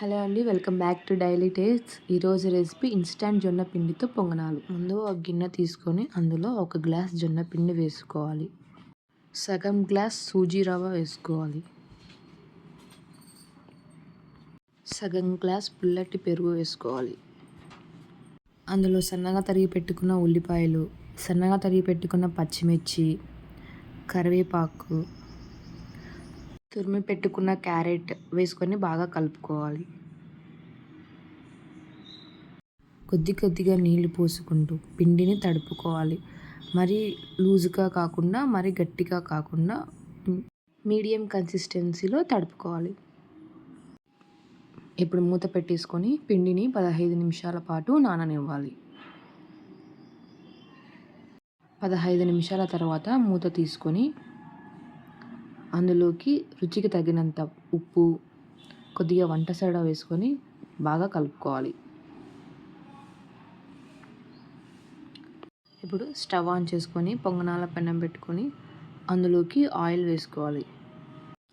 Hello అండి. Welcome back to daily tastes. ఈరోజు recipe instant జొన్న పిండితో పొంగనాలు. ముందు ఒక గిన్నె తీసుకొని అందులో ఒక గ్లాస్ జొన్న పిండి వేసుకోవాలి. సగం గ్లాస్ సూజీ రవ్వ వేసుకోవాలి. సగం గ్లాస్ పుల్లటి పెరుగు వేసుకోవాలి. అందులో సన్నగా తరిగి పెట్టుకున్న ఉల్లిపాయలు, సన్నగా తరిగి పెట్టుకున్న పచ్చిమిర్చి, కరివేపాకు, తురిమి పెట్టుకున్న క్యారెట్ వేసుకొని బాగా కలుపుకోవాలి. కొద్దిగా నీళ్లు పోసుకుంటూ పిండిని తడుపుకోవాలి. మరీ లూజుగా కాకుండా మరీ గట్టిగా కాకుండా మీడియం కన్సిస్టెన్సీలో తడుపుకోవాలి. ఇప్పుడు మూత పెట్టేసుకొని పిండిని 15 నిమిషాల పాటు నాననివ్వాలి. 15 నిమిషాల తర్వాత మూత తీసుకొని అందులోకి రుచికి తగినంత ఉప్పు, కొద్దిగా వంట సోడా వేసుకొని బాగా కలుపుకోవాలి. ఇప్పుడు స్టవ్ ఆన్ చేసుకొని పొంగనాల పెనం పెట్టుకొని అందులోకి ఆయిల్ వేసుకోవాలి.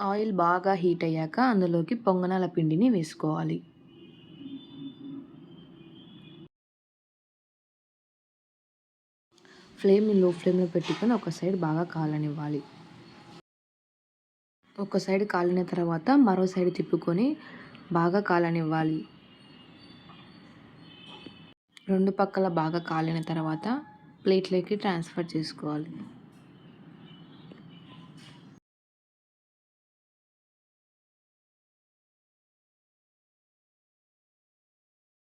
ఆయిల్ బాగా హీట్ అయ్యాక అందులోకి పొంగనాల పిండిని వేసుకోవాలి. ఫ్లేమ్ని లో ఫ్లేమ్లో పెట్టుకొని ఒక సైడ్ బాగా కాలనివ్వాలి. ఒక సైడ్ కాలిన తర్వాత మరో సైడ్ తిప్పుకొని బాగా కాలనివ్వాలి. రెండు పక్కల బాగా కాలిన తర్వాత ప్లేట్లోకి ట్రాన్స్ఫర్ చేసుకోవాలి.